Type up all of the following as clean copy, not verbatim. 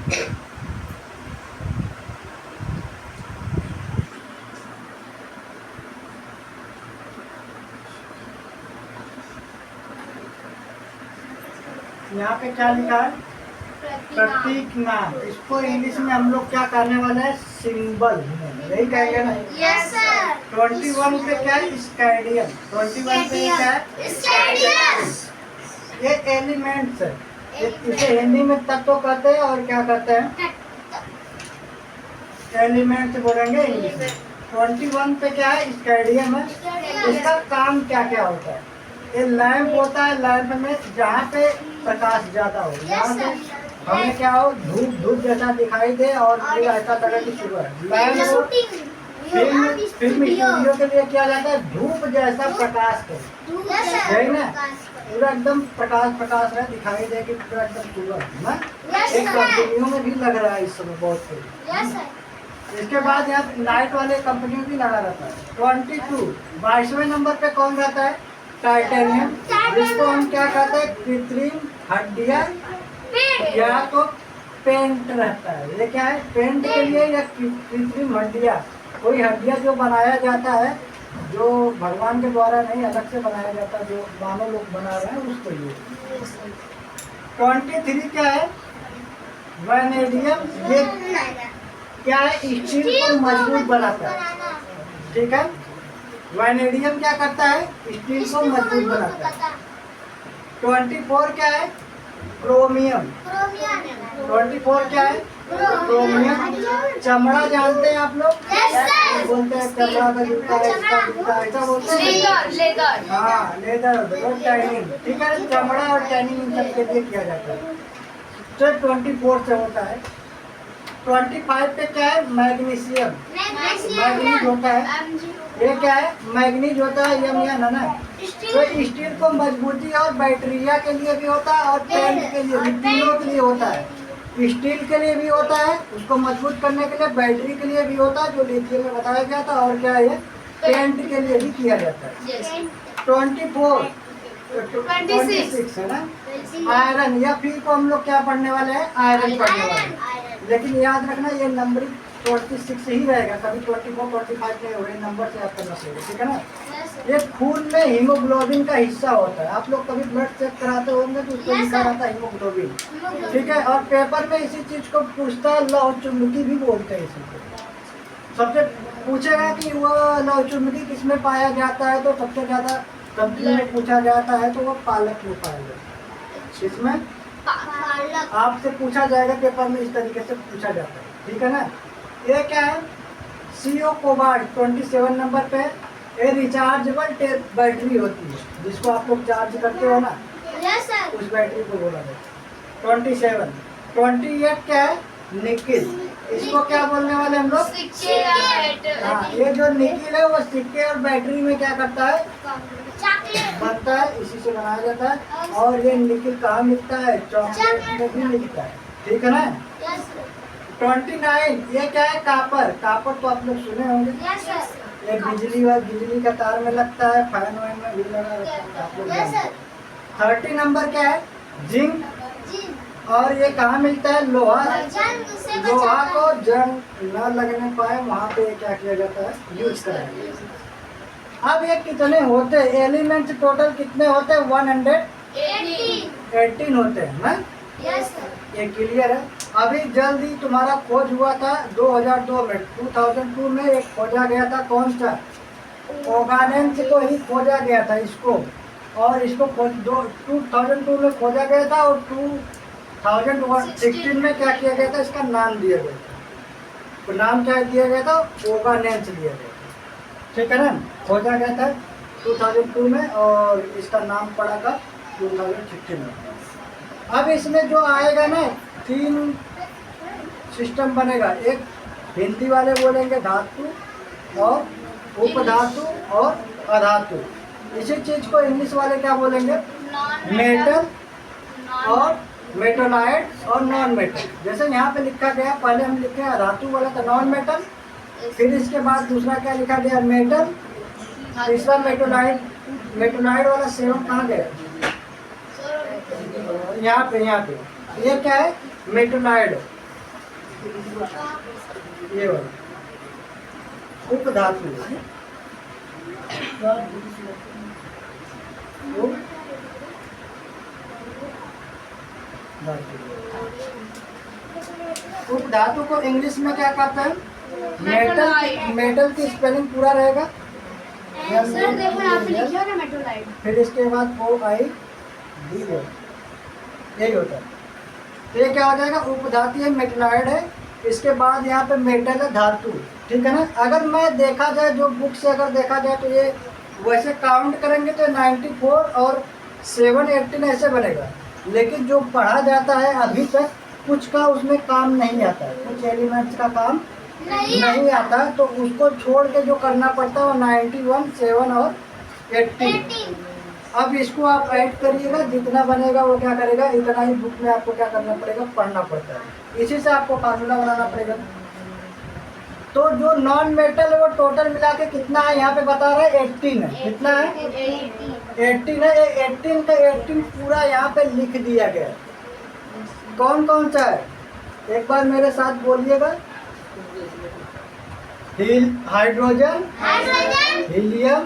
यहाँ पे क्या लिखा है? प्रतीक नाम। इसको इंग्लिश में हम लोग क्या करने वाले हैं? सिंबल, यही कहेंगे ना? Yes sir. 21 पे क्या है? स्कैडियन। 21 पे क्या है? स्कैडियन। ये एलिमेंट्स है। इसे हिंदी में तत्व कहते हैं और क्या कहते हैं? एलिमेंट्स बोलेंगे इंग्लिश में। 21 पे क्या है? स्कैडियम है। इसका काम क्या क्या होता है? ये लैंप होता है। लैंप में जहाँ पे प्रकाश ज्यादा हो, जहाँ पे हमें क्या हो, धूप धूप जैसा दिखाई दे और फिर ऐसा तरह की सुबह लैंप फिल्म स्टूडियो के लिए क्या जाता है? धूप जैसा प्रकाश है, है ना? पूरा एकदम प्रकाश प्रकाश है, दिखाई दे कि पूरा एकदम सुबह ना। एक कंपनियों में भी लग रहा है इस समय बहुत कुछ। इसके बाद यहाँ लाइट वाले कंपनियों भी लगा रहता है। 22 22वें नंबर पे कौन रहता है? टाइटेनियम, जिसको हम क्या कहते हैं? कृत्रिम हड्डियां या तो पेंट रहता है। ये क्या है? पेंट के लिए या कृत्रिम हड्डियां, कोई हड्डियां जो बनाया जाता है, जो भगवान के द्वारा नहीं अलग से बनाया जाता, जो मानव लोग बना रहे हैं उसके लिए। 23 क्या है? वैनेडियम। ये क्या है? स्टील को मजबूत बनाता है, ठीक है? वैनेडियम क्या करता है? स्टील को मजबूत बनाता है। 24 क्या है? क्रोमियम। 24 क्या है? क्रोमियम। चमड़ा जानते हैं आप लोग? बोलते हैं चमड़ा का जूता है, इसका जूता ऐसा बोलते हैं। लेदर। हाँ, लेदर और टैनिंग, ठीक है? चमड़ा और टैनिंग इन सब के लिए किया जाता है। तो 24 से होता है। 25 पे क्या है? मैग्नीशियम। मैग्नीज होता है। ये क्या है? मैग्नीज होता है, यम या ना। तो स्टील को मजबूती और बैटरिया के लिए भी होता है और पेंट के लिए भी, तीनों के लिए होता है। स्टील के लिए भी होता है, उसको मजबूत करने के लिए। बैटरी के लिए भी होता है, जो लिथियम में बताया गया था। और क्या है? पेंट के लिए भी किया जाता है। 26 है ना? आयरन, या फिर को हम लोग क्या पढ़ने वाले हैं? आयरन पढ़ने वाले हैं। लेकिन याद रखना ये नंबरिंग 26 ही रहेगा, कभी 24 25 नहीं होगा। नंबर से याद करना पड़ेगा, ठीक है ना? ये खून में हीमोग्लोबिन का हिस्सा होता है। आप लोग कभी ब्लड चेक कराते होंगे तो उसको लिखा रहता है हीमोग्लोबिन, ठीक है? और पेपर में इसी चीज को पूछता है, लौह चुंबकी भी बोलते हैं इसी को। सबसे पूछेगा कि वो लौह चुंबकी किसमें पाया जाता है, तो सबसे ज्यादा सब्जी में पूछा जाता है, तो वो पालक में पाया जाता है। इसमें आपसे पूछा जाएगा पेपर में, इस तरीके से पूछा जाता है, ठीक है ना? ये क्या है? CO कोबाल्ट 27 नंबर पे। ये रिचार्जेबल बैटरी होती है, जिसको आप लोग चार्ज करते हो ना, उस बैटरी को बोला जाता है। 27। 28 क्या है? निकिल। इसको क्या बोलने वाले हम लोग? हाँ, ये जो निकिल है वो सिक्के और बैटरी में क्या करता है? बनता है, इसी से बनाया जाता है। और ये निकिल कहाँ मिलता है? चॉकलेट में भी मिलता है, ठीक है ना? 29 ये क्या है? कापर। कापर तो आप लोग सुने होंगे। ये बिजली का तार में लगता है, फैन वैन में भी लगा रहता है, आप लोग जानते हैं। 30 नंबर क्या है? जिंक। और ये कहाँ मिलता है? लोहा। लोहा को जंग न लगने पाए वहाँ पे क्या किया जाता है? यूज कराया जाता है। अब ये कितने होते हैं? एलिमेंट्स टोटल कितने होते हैं? 118 होते हैं ना? ये क्लियर है? अभी जल्द ही तुम्हारा खोज हुआ था 2002 में। 2002 में एक खोजा गया था, कौन सा? ऑर्गेनेंस को ही खोजा गया था इसको। और इसको 2002 में खोजा गया था और 2016 में क्या किया गया था? इसका नाम दिया गया था। तो नाम क्या दिया गया था? ऑर्गेनेंस दिया गया था, ठीक है ना? खोजा गया था 2002 में और इसका नाम पड़ा था 2016 में। अब इसमें जो आएगा ना, 3 सिस्टम बनेगा। एक हिंदी वाले बोलेंगे धातु और उपधातु और अधातु। इसी चीज को इंग्लिश वाले क्या बोलेंगे? मेटल और मेटोलाइट और नॉन मेटल। जैसे यहाँ पे लिखा गया, पहले हम लिखे अधातु वाला था नॉन मेटल, फिर इसके बाद दूसरा क्या लिखा गया? मेटल, तीसरा मेटोलाइट। मेटोलाइट वाला 7 कहाँ गया? यहाँ पे ये क्या है? मेटोलाइट। ये वाला उपधातु, उपधातु को इंग्लिश में क्या कहते हैं? मेटल। मेटल की स्पेलिंग पूरा रहेगा। सर देखो यहाँ पे लिखा है ना मेटोलाइट। फिर इसके बाद OID यही होता है। तो ये क्या हो जाएगा? उपधातु है, मेटलॉइड है। इसके बाद यहाँ पे मेटल है, धातु। ठीक है ना? अगर मैं देखा जाए, जो बुक से अगर देखा जाए, तो ये वैसे काउंट करेंगे तो 94 और 718 ऐसे बनेगा। लेकिन जो पढ़ा जाता है अभी तक, कुछ का उसमें काम नहीं आता है, कुछ एलिमेंट्स का काम नहीं आता, तो उसको छोड़ के जो करना पड़ता है वो 91, 7 और 18। अब इसको आप ऐड करिएगा, जितना बनेगा वो क्या करेगा, इतना ही बुक में आपको क्या करना पड़ेगा, पढ़ना पड़ता है। इसी से आपको फार्मूला बनाना पड़ेगा। तो जो नॉन मेटल है वो टोटल मिला के कितना है यहाँ पे बता रहा है? 18 है। कितना है? 18 है। 18 का 18 पूरा यहाँ पे लिख दिया गया। कौन कौन सा है एक बार मेरे साथ बोलिएगा। Hydrogen, helium,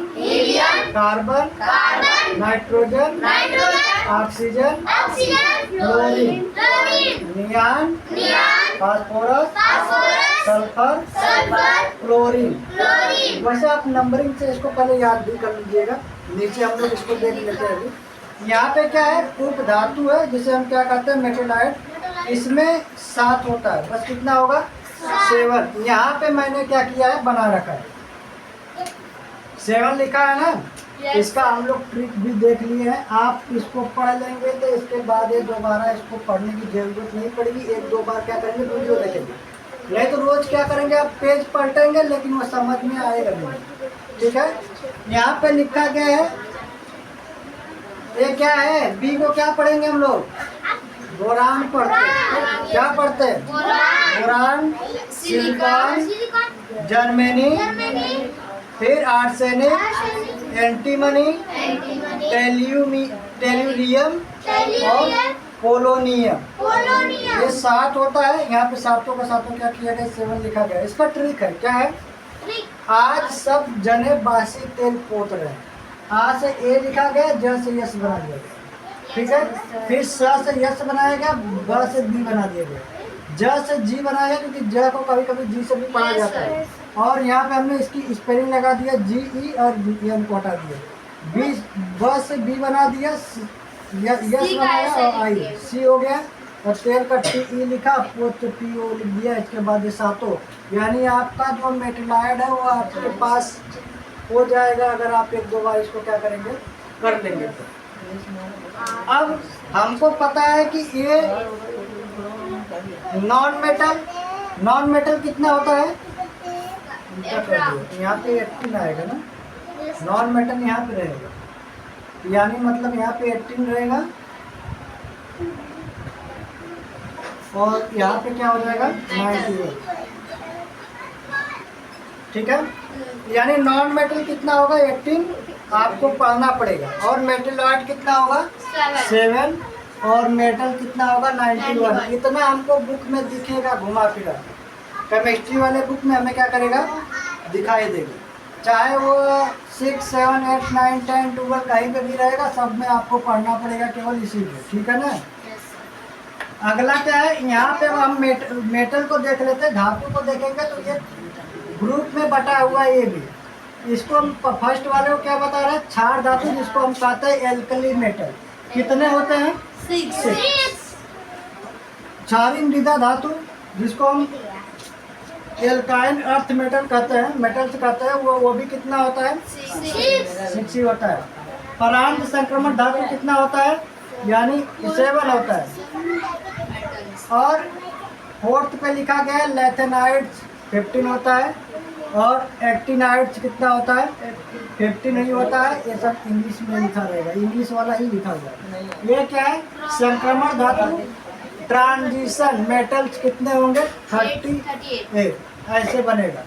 carbon, nitrogen, oxygen, chlorine, neon, phosphorus, sulphur, chlorine. वैसे आप नंबरिंग से इसको पहले याद भी कर लीजिएगा। नीचे हम लोग इसको देख लेते हैं। अभी यहाँ पे क्या है? उपधातु है, जिसे हम क्या कहते हैं? मेटोलाइट। इसमें 7 होता है, बस कितना होगा? 7। यहाँ पे मैंने क्या किया है? बना रखा है 7 लिखा है ना। इसका हम लोग ट्रिक भी देख लिए हैं। आप इसको पढ़ लेंगे तो इसके बाद ये दोबारा इसको पढ़ने की जरूरत नहीं पड़ेगी। 1-2 बार क्या करेंगे? वीडियो देखेंगे। नहीं तो रोज क्या करेंगे? आप पेज पलटेंगे, लेकिन वो समझ में आएगा नहीं। ठीक है? यहाँ पे लिखा गया है, ये क्या है? बी को क्या पढ़ेंगे हम लोग? बोरान पढ़ते हैं। क्या पढ़ते हैं? बोरान, सिलिकॉन, जर्मेनी, फिर आर्सेनिक, एंटीमनी, टेल्यूरियम और पोलोनियम। ये 7 होता है। यहाँ पे सातों का सातों क्या किया गया? 7 लिखा गया। इसका ट्रिक है, क्या है? आज सब जने बासी तेल पोत रहे हैं। आ से ए लिखा गया, ज से यस बना दिया गया। ठीक है? फिर स से यस बनाया गया, ब से बी बना दिया गया, ज से जी बनाया गया, क्योंकि ज को कभी कभी जी से भी पढ़ा जाता है। और यहाँ पे हमने इसकी स्पेलिंग लगा दिया, GE और BN को हटा दिया। बी, ब से बी बना दिया, यस बनाया और आई, सी हो गया। और तेल का TE लिखा, पोत PO लिख दिया। इसके बाद ये सातों, यानी आपका जो मेटलॉइड है वो आपके पास हो जाएगा, अगर आप 1-2 बार इसको क्या करेंगे? कर लेंगे तो। अब हमको पता है कि ये नॉन मेटल कितना होता है? यहाँ पे 18 आएगा ना। नॉन मेटल यहाँ पे रहेगा, यानी मतलब यहाँ पे 18 रहेगा और यहाँ पे क्या हो जाएगा? 91। ठीक है? यानी नॉन मेटल कितना होगा? 18 आपको पढ़ना पड़ेगा। और मेटलॉइड कितना होगा? 7। और मेटल कितना होगा? 91। इतना हमको बुक में दिखेगा घुमा फिरा। केमिस्ट्री वाले बुक में हमें क्या करेगा? दिखाई देगा। चाहे वो 6, 7, 8, 9, 10, 12 कहीं पे भी रहेगा, सब में आपको पढ़ना पड़ेगा केवल इसी में। ठीक है ना? अगला क्या है? यहाँ पे हम मेटल को देख लेते हैं। धातु को देखेंगे तो ये ग्रुप में बटा हुआ है। ये भी इसको हम फर्स्ट वाले को क्या बता रहे हैं? क्षार धातु, जिसको हम कहते हैं एल्कली मेटल। कितने होते हैं? 6। क्षारीय मृदा धातु, जिसको हम एल्काइन अर्थ मेटल कहते हैं, मेटल्स कहते हैं, वो भी कितना होता है? 6 ही होता है। परांत संक्रमण धातु कितना होता है? यानी 7 होता है। और 4th पे लिखा गया है लैथेनाइड्स 15 होता है। और एक्टिनाइड्स कितना होता है? 15 नहीं होता है। ये सब इंग्लिश में लिखा रहेगा, इंग्लिश वाला ही लिखा हुआ है। ये क्या है? संक्रमण धातु। ट्रांजिशन मेटल्स कितने होंगे? 38 ऐसे बनेगा।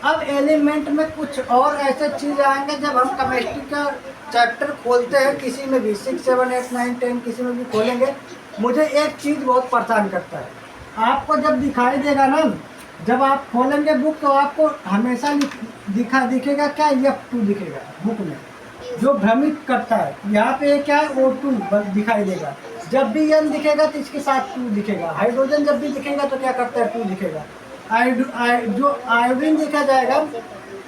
अब एलिमेंट में कुछ और ऐसे चीज आएंगे, जब हम केमिस्ट्री का चैप्टर खोलते हैं किसी में भी, 6, 7, 8, 9, 10 किसी में भी खोलेंगे, मुझे एक चीज बहुत परेशान करता है। आपको जब दिखाई देगा ना, जब आप खोलेंगे बुक तो आपको हमेशा दिखेगा क्या, F2 दिखेगा बुक में, जो भ्रमित करता है। यहाँ पे क्या है, O2 बस दिखाई देगा। जब भी N दिखेगा तो इसके साथ 2 दिखेगा। हाइड्रोजन जब भी दिखेगा तो क्या करता है, 2 दिखेगा। जो आयोडीन देखा जाएगा,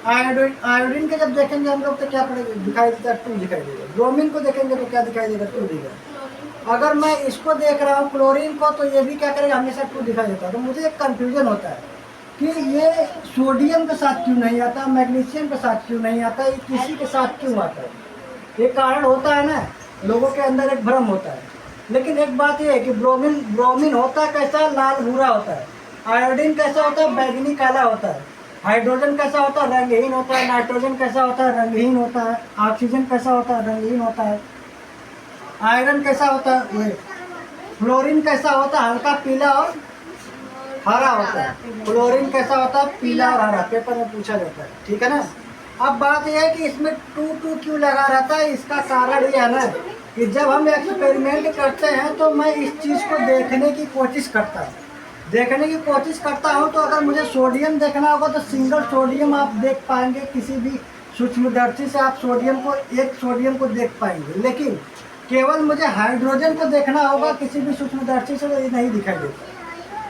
आयोडीन के जब देखेंगे हम लोग तो क्या पड़ेगा, दिखाई देगा 2 दिखाई देगा। ब्रोमीन को देखेंगे तो क्या दिखाई देगा, 2 दिखेगा। अगर मैं इसको देख रहा हूँ क्लोरीन को, तो ये भी क्या करेगा, हमेशा 2 दिखाई देता है। तो मुझे एक कंफ्यूजन होता है कि ये सोडियम के साथ क्यों नहीं आता, मैग्नीशियम के साथ क्यों नहीं आता, ये किसी के साथ क्यों आता है। ये कारण होता है ना, लोगों के अंदर एक भ्रम होता है। लेकिन एक बात ये है कि ब्रोमीन होता है कैसा, लाल भूरा होता है। आयोडीन कैसा होता है, बैंगनी काला होता है। हाइड्रोजन कैसा होता है, रंगहीन होता है। नाइट्रोजन कैसा होता है, रंगहीन होता है। ऑक्सीजन कैसा होता है, रंगहीन होता है। आयरन कैसा होता है, फ्लोरीन कैसा होता है, हल्का पीला और हरा होता है। क्लोरीन कैसा होता है, पीला और हरा, पेपर में पूछा जाता है, ठीक है ना। अब बात यह है कि इसमें 2 क्यों लगा रहता है। इसका कारण ये है ना कि जब हम एक्सपेरिमेंट करते हैं तो मैं इस चीज़ को देखने की कोशिश करता हूँ। तो अगर मुझे सोडियम देखना होगा तो सिंगल सोडियम आप देख पाएंगे, किसी भी सूक्ष्मदर्शी से आप एक सोडियम को देख पाएंगे। लेकिन केवल मुझे हाइड्रोजन को देखना होगा, किसी भी सूक्ष्मदर्शी से ये नहीं दिखाई देता।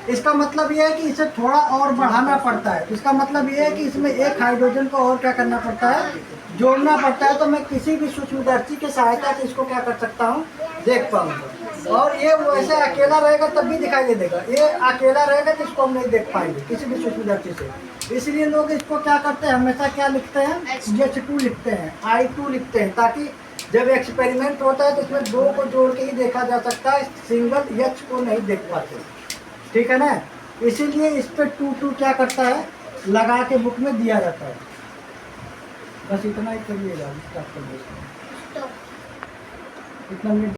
इसका मतलब ये है कि इसे थोड़ा और बढ़ाना पड़ता है। इसका मतलब ये है कि इसमें एक हाइड्रोजन को और क्या करना पड़ता है, जोड़ना पड़ता है। तो मैं किसी भी सूक्ष्मदर्शी की सहायता से इसको क्या कर सकता हूँ, देख पाऊंगा। और ये वैसे अकेला रहेगा तब भी दिखाई दे देगा, ये अकेला रहेगा तो इसको हम नहीं देख पाएंगे किसी भी सूक्ष्मदर्शी से। इसलिए लोग इसको क्या करते हैं, हमेशा क्या लिखते हैं, H2 लिखते हैं, I2 लिखते हैं, ताकि जब एक्सपेरिमेंट होता है तो इसमें 2 को जोड़ के ही देखा जा सकता है, सिंगल H को नहीं देख पाते, ठीक है ना। इसीलिए इस पे 2 क्या करता है, लगा के बुक में दिया जाता है। बस इतना ही करिएगा, इतना